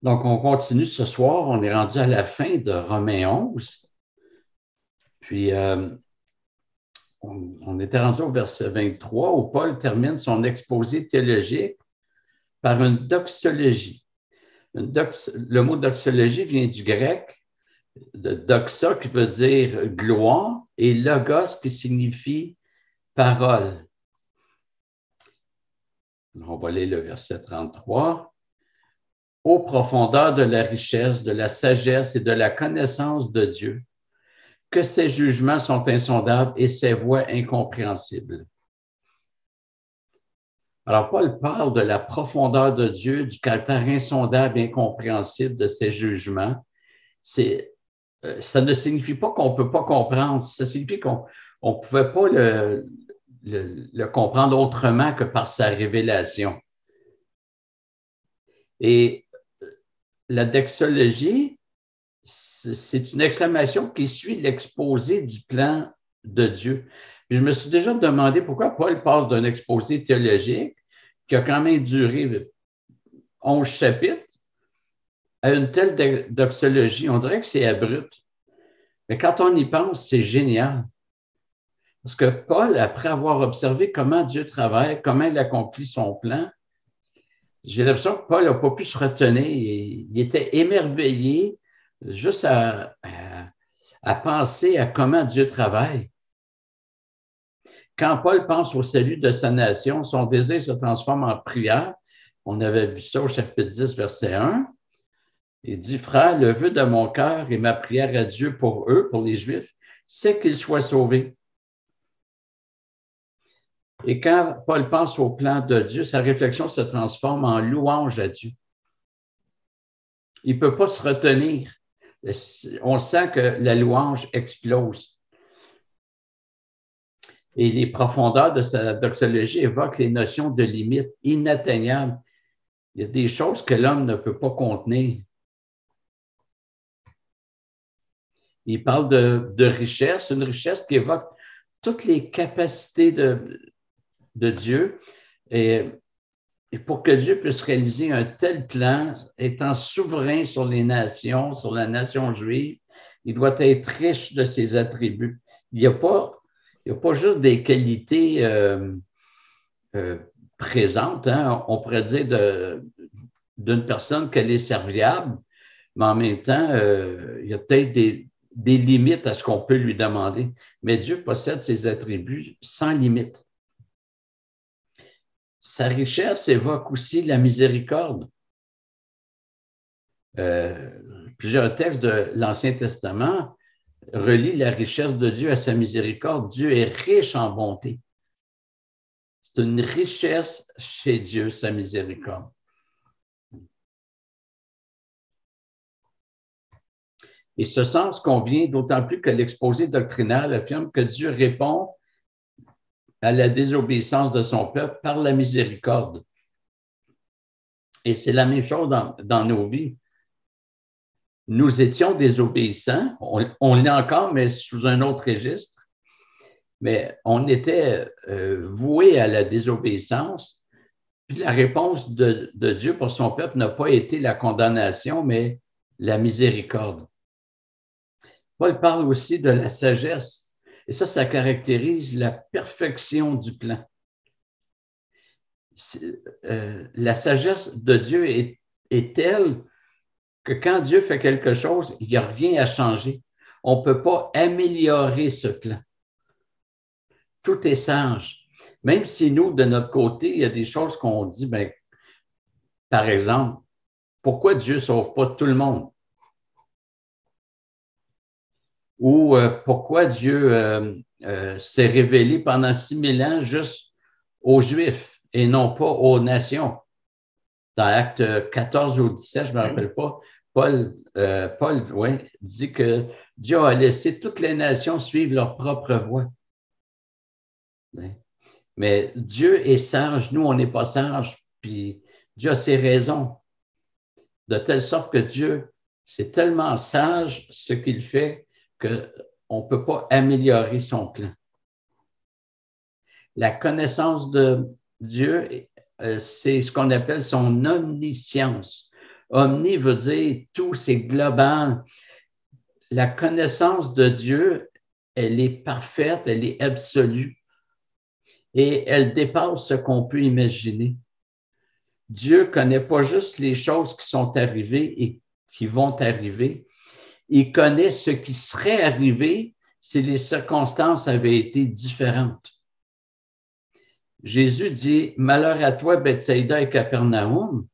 Donc, on continue ce soir. On est rendu à la fin de Romains 11. Puis, on était rendu au verset 23 où Paul termine son exposé théologique par une doxologie. Le mot doxologie vient du grec, de doxa qui veut dire gloire et logos qui signifie parole. On va lire le verset 33. Ô profondeur de la richesse, de la sagesse et de la connaissance de Dieu, que ses jugements sont insondables et ses voies incompréhensibles. Alors, Paul parle de la profondeur de Dieu, du caractère insondable et incompréhensible de ses jugements. Ça ne signifie pas qu'on ne peut pas comprendre, ça signifie qu'on ne pouvait pas le comprendre autrement que par sa révélation. Et la doxologie, c'est une exclamation qui suit l'exposé du plan de Dieu. Puis je me suis déjà demandé pourquoi Paul passe d'un exposé théologique qui a quand même duré 11 chapitres à une telle doxologie. On dirait que c'est abrupt. Mais quand on y pense, c'est génial. Parce que Paul, après avoir observé comment Dieu travaille, comment il accomplit son plan, j'ai l'impression que Paul n'a pas pu se retenir. Il était émerveillé juste à penser à comment Dieu travaille. Quand Paul pense au salut de sa nation, son désir se transforme en prière. On avait vu ça au chapitre 10, verset 1. Il dit, frère, le vœu de mon cœur et ma prière à Dieu pour eux, pour les Juifs, c'est qu'ils soient sauvés. Et quand Paul pense au plan de Dieu, sa réflexion se transforme en louange à Dieu. Il ne peut pas se retenir. On sent que la louange explose. Et les profondeurs de sa doxologie évoquent les notions de limites inatteignables. Il y a des choses que l'homme ne peut pas contenir. Il parle de richesse, une richesse qui évoque toutes les capacités de Dieu. Et pour que Dieu puisse réaliser un tel plan, étant souverain sur les nations, sur la nation juive, il doit être riche de ses attributs. Il n'y a pas juste des qualités présentes. Hein? On pourrait dire d'une personne qu'elle est serviable, mais en même temps, il y a peut-être des limites à ce qu'on peut lui demander. Mais Dieu possède ses attributs sans limite. Sa richesse évoque aussi la miséricorde. Plusieurs textes de l'Ancien Testament relient la richesse de Dieu à sa miséricorde. Dieu est riche en bonté. C'est une richesse chez Dieu, sa miséricorde. Et ce sens convient d'autant plus que l'exposé doctrinal affirme que Dieu répond à la désobéissance de son peuple par la miséricorde. Et c'est la même chose dans nos vies. Nous étions désobéissants, on l'est encore, mais sous un autre registre, mais on était voués à la désobéissance. Puis la réponse de Dieu pour son peuple n'a pas été la condamnation, mais la miséricorde. Paul parle aussi de la sagesse, et ça caractérise la perfection du plan. La sagesse de Dieu est telle que quand Dieu fait quelque chose, il n'y a rien à changer. On ne peut pas améliorer ce plan. Tout est sage. Même si nous, de notre côté, il y a des choses qu'on dit, bien, par exemple, pourquoi Dieu ne sauve pas tout le monde? Ou pourquoi Dieu s'est révélé pendant 6000 ans juste aux Juifs et non pas aux nations? Dans Acte 14 ou 17, je ne me rappelle pas, Paul dit que Dieu a laissé toutes les nations suivre leur propre voie. Mais Dieu est sage, nous, on n'est pas sage, puis Dieu a ses raisons. De telle sorte que Dieu, c'est tellement sage ce qu'il fait qu'on ne peut pas améliorer son plan. La connaissance de Dieu, c'est ce qu'on appelle son omniscience. Omni veut dire tout, c'est global. La connaissance de Dieu, elle est parfaite, elle est absolue et elle dépasse ce qu'on peut imaginer. Dieu ne connaît pas juste les choses qui sont arrivées et qui vont arriver. Il connaît ce qui serait arrivé si les circonstances avaient été différentes. Jésus dit, « Malheur à toi, Bethsaïda et Capernaum,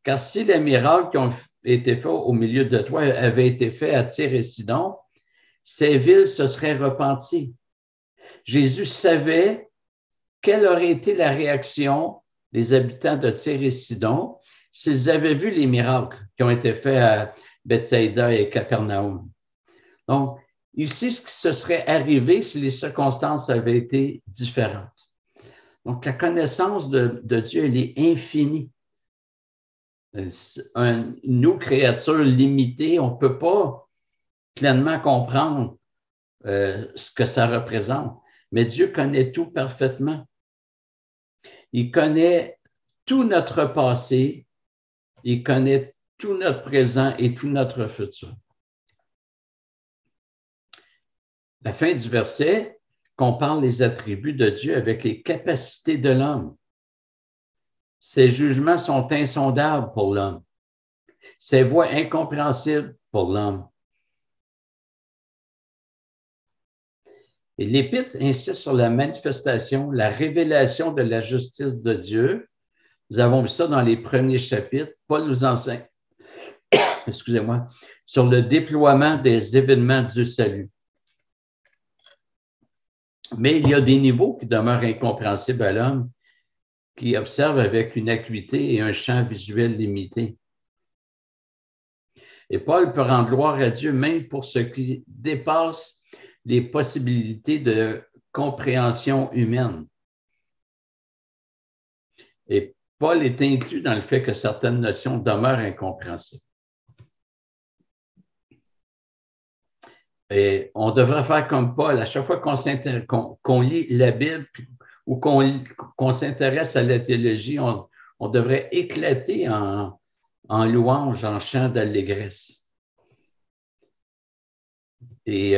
car si les miracles qui ont été faits au milieu de toi avaient été faits à Tyr et Sidon, ces villes se seraient repenties. » Jésus savait quelle aurait été la réaction des habitants de Tyr et Sidon s'ils avaient vu les miracles qui ont été faits à Bethsaïda et Capernaum. Donc, ici, ce qui se serait arrivé si les circonstances avaient été différentes. Donc, la connaissance de Dieu, elle est infinie. Nous, créatures limitées, on ne peut pas pleinement comprendre ce que ça représente. Mais Dieu connaît tout parfaitement. Il connaît tout notre passé, il connaît tout notre présent et tout notre futur. La fin du verset compare les attributs de Dieu avec les capacités de l'homme. Ses jugements sont insondables pour l'homme. Ses voies incompréhensibles pour l'homme. Et l'Épître insiste sur la manifestation, la révélation de la justice de Dieu. Nous avons vu ça dans les premiers chapitres. Paul nous enseigne, excusez-moi, sur le déploiement des événements du salut. Mais il y a des niveaux qui demeurent incompréhensibles à l'homme, qui observe avec une acuité et un champ visuel limité. Et Paul peut rendre gloire à Dieu même pour ce qui dépasse les possibilités de compréhension humaine. Et Paul est inclus dans le fait que certaines notions demeurent incompréhensibles. Et on devrait faire comme Paul, à chaque fois qu'on lit la Bible ou qu'on s'intéresse à la théologie, on devrait éclater en louange, en chant d'allégresse. Et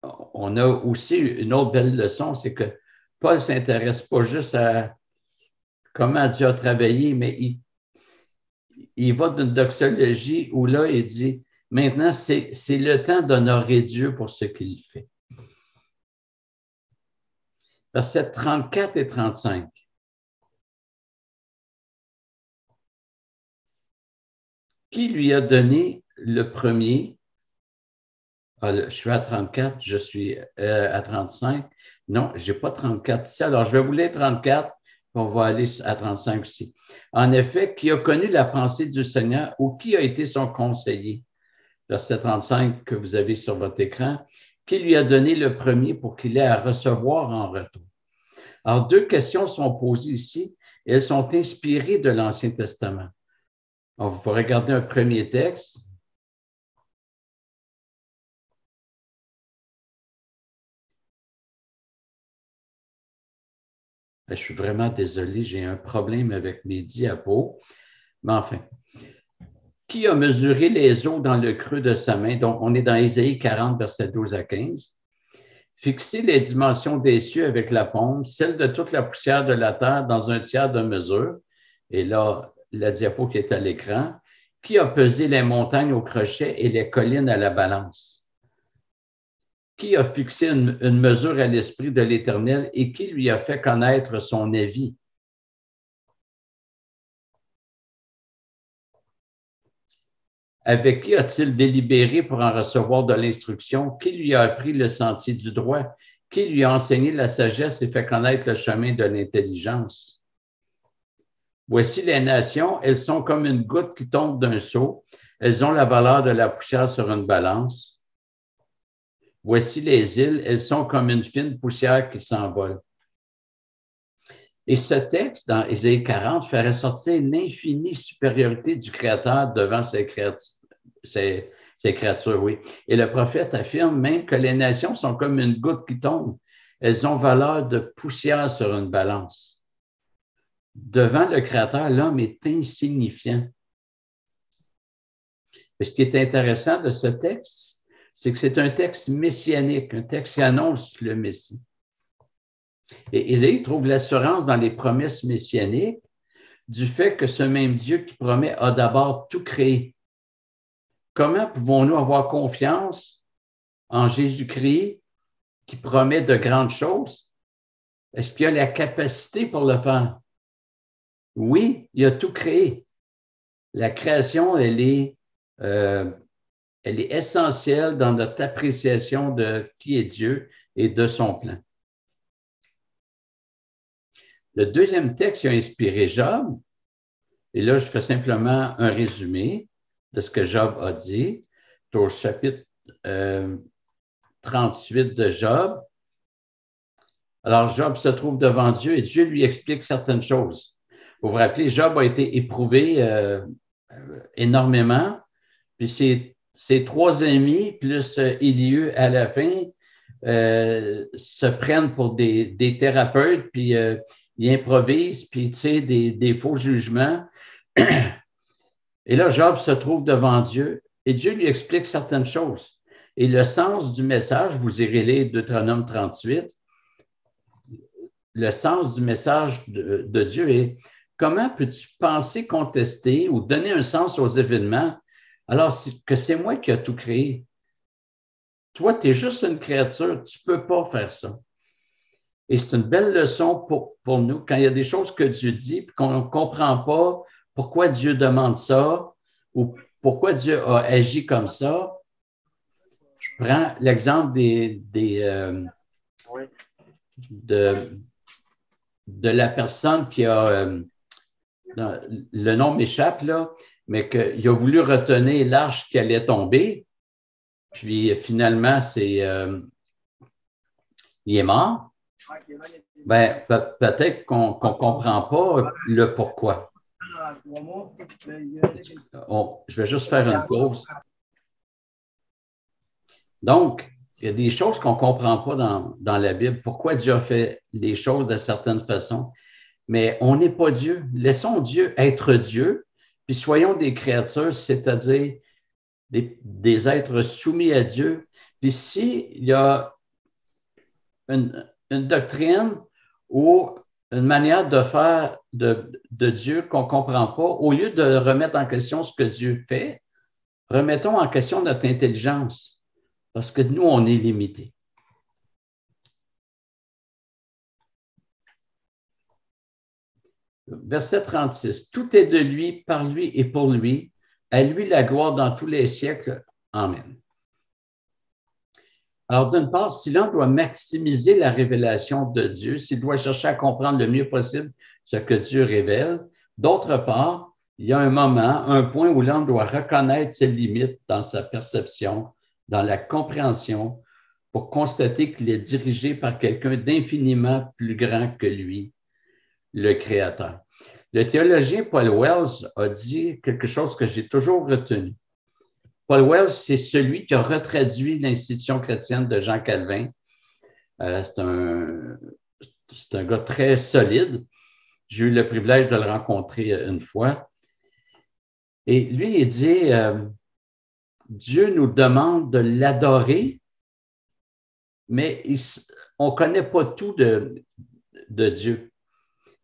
on a aussi une autre belle leçon, c'est que Paul ne s'intéresse pas juste à comment Dieu a travaillé, mais il va d'une doxologie où là, il dit, maintenant, c'est le temps d'honorer Dieu pour ce qu'il fait. Versets 34 et 35. Qui lui a donné le premier? Je suis à 34, je suis à 35. Non, je n'ai pas 34 ici. Alors, je vais vous lire 34, on va aller à 35 aussi. En effet, qui a connu la pensée du Seigneur ou qui a été son conseiller? Verset 35 que vous avez sur votre écran. Qui lui a donné le premier pour qu'il ait à recevoir en retour? Alors, deux questions sont posées ici et elles sont inspirées de l'Ancien Testament. Alors, vous regarder un premier texte. Je suis vraiment désolé, j'ai un problème avec mes diapos. Mais enfin, qui a mesuré les eaux dans le creux de sa main? Donc, on est dans Ésaïe 40, versets 12 à 15. Fixer les dimensions des cieux avec la pompe, celle de toute la poussière de la terre dans un tiers de mesure. Et là, la diapo qui est à l'écran. Qui a pesé les montagnes au crochet et les collines à la balance? Qui a fixé une mesure à l'Esprit de l'Éternel et qui lui a fait connaître son avis? Avec qui a-t-il délibéré pour en recevoir de l'instruction? Qui lui a appris le sentier du droit? Qui lui a enseigné la sagesse et fait connaître le chemin de l'intelligence? Voici les nations, elles sont comme une goutte qui tombe d'un seau. Elles ont la valeur de la poussière sur une balance. Voici les îles, elles sont comme une fine poussière qui s'envole. Et ce texte, dans Ésaïe 40, fait ressortir l'infinie supériorité du Créateur devant ses créatures, oui. Et le prophète affirme même que les nations sont comme une goutte qui tombe. Elles ont valeur de poussière sur une balance. Devant le Créateur, l'homme est insignifiant. Et ce qui est intéressant de ce texte, c'est que c'est un texte messianique, un texte qui annonce le Messie. Et Ésaïe trouve l'assurance dans les promesses messianiques du fait que ce même Dieu qui promet a d'abord tout créé. Comment pouvons-nous avoir confiance en Jésus-Christ qui promet de grandes choses? Est-ce qu'il a la capacité pour le faire? Oui, il a tout créé. La création, elle est essentielle dans notre appréciation de qui est Dieu et de son plan. Le deuxième texte qui a inspiré Job, et là, je fais simplement un résumé de ce que Job a dit, au chapitre 38 de Job. Alors, Job se trouve devant Dieu et Dieu lui explique certaines choses. Vous vous rappelez, Job a été éprouvé énormément, puis ses trois amis, plus Élieu à la fin, se prennent pour des thérapeutes, puis ils improvisent, puis tu sais, des faux jugements. Et là, Job se trouve devant Dieu et Dieu lui explique certaines choses. Et le sens du message, vous irez lire Deutéronome 38, le sens du message de Dieu est comment peux-tu penser contester ou donner un sens aux événements alors que c'est moi qui ai tout créé? Toi, tu es juste une créature, tu ne peux pas faire ça. Et c'est une belle leçon pour nous quand il y a des choses que Dieu dit et qu'on ne comprend pas pourquoi Dieu demande ça ou pourquoi Dieu a agi comme ça. Je prends l'exemple de la personne qui a, le nom m'échappe là, mais qu'il a voulu retenir l'arche qui allait tomber, puis finalement, il est mort. Ben, peut-être qu'on ne comprend pas le pourquoi. Je vais juste faire une pause. Donc, il y a des choses qu'on ne comprend pas dans la Bible. Pourquoi Dieu a fait les choses de certaines façons? Mais on n'est pas Dieu. Laissons Dieu être Dieu, puis soyons des créatures, c'est-à-dire des êtres soumis à Dieu. Puis s'il y a une doctrine ou une manière de faire de Dieu qu'on ne comprend pas, au lieu de remettre en question ce que Dieu fait, remettons en question notre intelligence, parce que nous, on est limités. Verset 36. Tout est de lui, par lui et pour lui. À lui la gloire dans tous les siècles. Amen. Alors, d'une part, si l'on doit maximiser la révélation de Dieu, s'il doit chercher à comprendre le mieux possible ce que Dieu révèle, d'autre part, il y a un moment, un point où l'homme doit reconnaître ses limites dans sa perception, dans la compréhension, pour constater qu'il est dirigé par quelqu'un d'infiniment plus grand que lui, le Créateur. Le théologien Paul Wells a dit quelque chose que j'ai toujours retenu. Paul Wells, c'est celui qui a retraduit l'institution chrétienne de Jean Calvin. C'est un gars très solide. J'ai eu le privilège de le rencontrer une fois. Et lui, il dit, Dieu nous demande de l'adorer, mais on ne connaît pas tout de Dieu.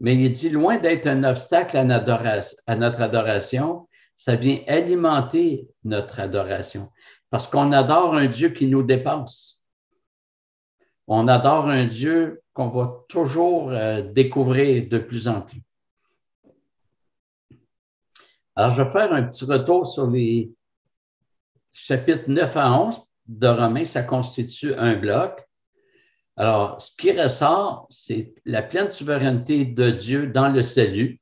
Mais il dit, loin d'être un obstacle à notre adoration, ça vient alimenter notre adoration. Parce qu'on adore un Dieu qui nous dépasse. On adore un Dieu qu'on va toujours découvrir de plus en plus. Alors, je vais faire un petit retour sur les chapitres 9 à 11 de Romains. Ça constitue un bloc. Alors, ce qui ressort, c'est la pleine souveraineté de Dieu dans le salut.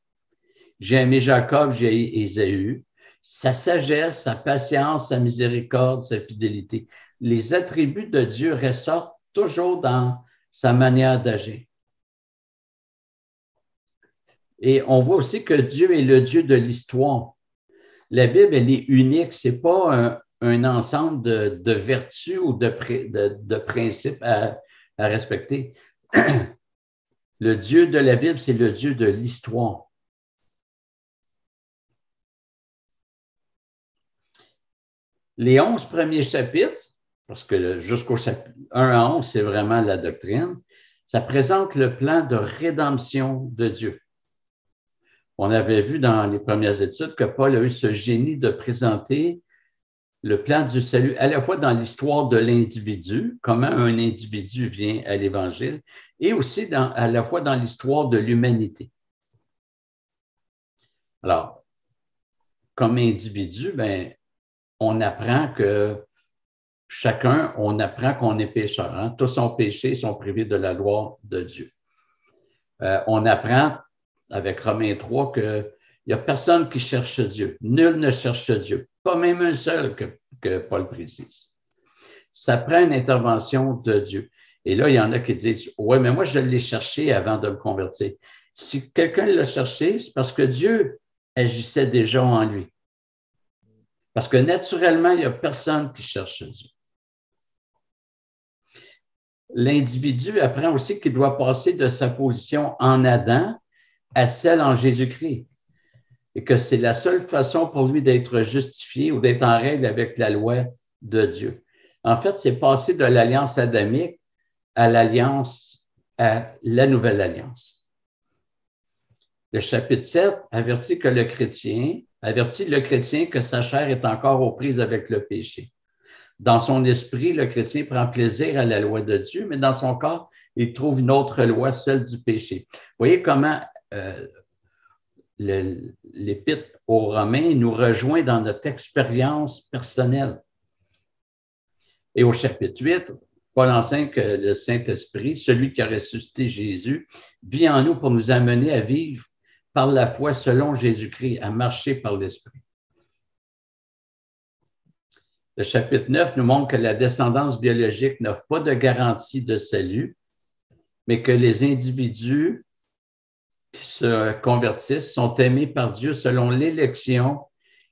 J'ai aimé Jacob, j'ai aimé Ésaü. Sa sagesse, sa patience, sa miséricorde, sa fidélité. Les attributs de Dieu ressortent toujours dans sa manière d'agir. Et on voit aussi que Dieu est le Dieu de l'histoire. La Bible, elle est unique. Ce n'est pas un ensemble de vertus ou de principes à respecter. Le Dieu de la Bible, c'est le Dieu de l'histoire. Les 11 premiers chapitres, parce que jusqu'au chapitre 1 à 11, c'est vraiment la doctrine, ça présente le plan de rédemption de Dieu. On avait vu dans les premières études que Paul a eu ce génie de présenter le plan du salut à la fois dans l'histoire de l'individu, comment un individu vient à l'Évangile, et aussi à la fois dans l'histoire de l'humanité. Alors, comme individu, ben, on apprend que chacun, on apprend qu'on est pécheur. Hein? Tous ont péché, sont privés de la gloire de Dieu. On apprend avec Romains 3 qu'il n'y a personne qui cherche Dieu. Nul ne cherche Dieu. Pas même un seul que Paul précise. Ça prend une intervention de Dieu. Et là, il y en a qui disent, ouais, mais moi, je l'ai cherché avant de me convertir. Si quelqu'un l'a cherché, c'est parce que Dieu agissait déjà en lui. Parce que naturellement, il n'y a personne qui cherche Dieu. L'individu apprend aussi qu'il doit passer de sa position en Adam à celle en Jésus-Christ. Et que c'est la seule façon pour lui d'être justifié ou d'être en règle avec la loi de Dieu. En fait, c'est passer de l'alliance adamique à la nouvelle alliance. Le chapitre 7 avertit le chrétien que sa chair est encore aux prises avec le péché. Dans son esprit, le chrétien prend plaisir à la loi de Dieu, mais dans son corps, il trouve une autre loi, celle du péché. Vous voyez comment l'Épître aux Romains nous rejoint dans notre expérience personnelle. Et au chapitre 8, Paul enseigne que le Saint-Esprit, celui qui a ressuscité Jésus, vit en nous pour nous amener à vivre par la foi selon Jésus-Christ, à marcher par l'Esprit. Le chapitre 9 nous montre que la descendance biologique n'offre pas de garantie de salut, mais que les individus qui se convertissent sont aimés par Dieu selon l'élection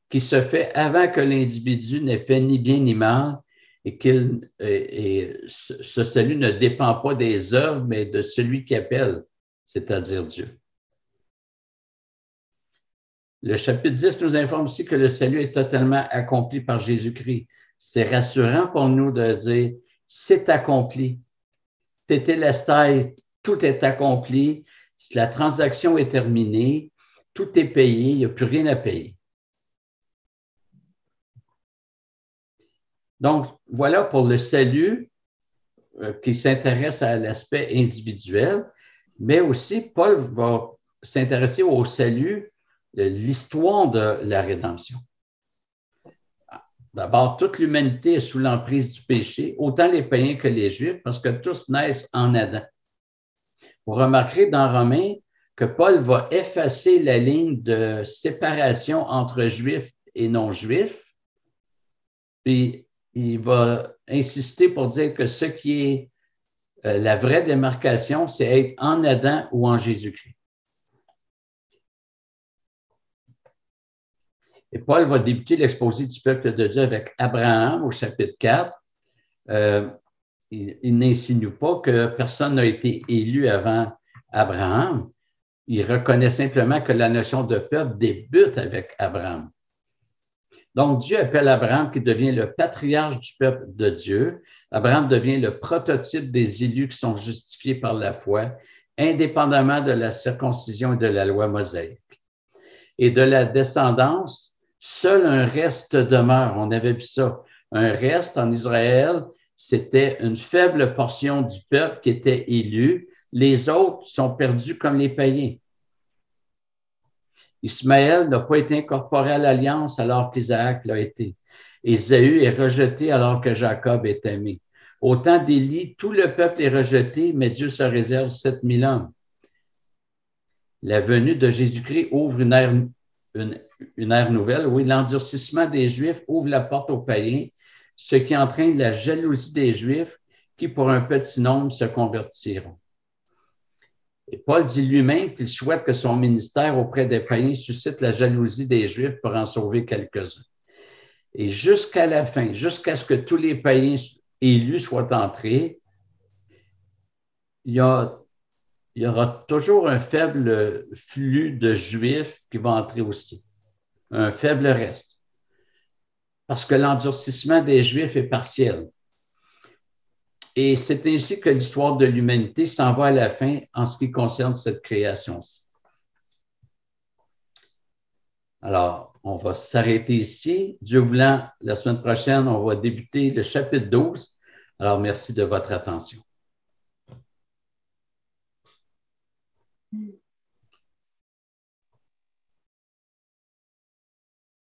qui se fait avant que l'individu n'ait fait ni bien ni mal et ce salut ne dépend pas des œuvres, mais de celui qui appelle, c'est-à-dire Dieu. Le chapitre 10 nous informe aussi que le salut est totalement accompli par Jésus-Christ. C'est rassurant pour nous de dire, c'est accompli. Tétélestai, tout est accompli, la transaction est terminée, tout est payé, il n'y a plus rien à payer. Donc, voilà pour le salut qui s'intéresse à l'aspect individuel, mais aussi Paul va s'intéresser au salut, l'histoire de la rédemption. D'abord, toute l'humanité est sous l'emprise du péché, autant les païens que les Juifs, parce que tous naissent en Adam. Vous remarquerez dans Romains que Paul va effacer la ligne de séparation entre Juifs et non-Juifs, puis il va insister pour dire que ce qui est la vraie démarcation, c'est être en Adam ou en Jésus-Christ. Et Paul va débuter l'exposé du peuple de Dieu avec Abraham au chapitre 4. Il n'insinue pas que personne n'a été élu avant Abraham. Il reconnaît simplement que la notion de peuple débute avec Abraham. Donc, Dieu appelle Abraham qui devient le patriarche du peuple de Dieu. Abraham devient le prototype des élus qui sont justifiés par la foi, indépendamment de la circoncision et de la loi mosaïque. Et de la descendance, seul un reste demeure. On avait vu ça. Un reste en Israël, c'était une faible portion du peuple qui était élu. Les autres sont perdus comme les païens. Ismaël n'a pas été incorporé à l'alliance alors qu'Isaac l'a été. Ésaü est rejeté alors que Jacob est aimé. Au temps d'Élie, tout le peuple est rejeté, mais Dieu se réserve 7000 hommes. La venue de Jésus-Christ ouvre une ère nouvelle. Oui, l'endurcissement des Juifs ouvre la porte aux païens, ce qui entraîne la jalousie des Juifs qui, pour un petit nombre, se convertiront. Et Paul dit lui-même qu'il souhaite que son ministère auprès des païens suscite la jalousie des Juifs pour en sauver quelques-uns. Et jusqu'à la fin, jusqu'à ce que tous les païens élus soient entrés, il y aura toujours un faible flux de Juifs qui vont entrer aussi, un faible reste. parce que l'endurcissement des Juifs est partiel. Et c'est ainsi que l'histoire de l'humanité s'en va à la fin en ce qui concerne cette création-ci. Alors, on va s'arrêter ici. Dieu voulant, la semaine prochaine, on va débuter le chapitre 12. Alors, merci de votre attention.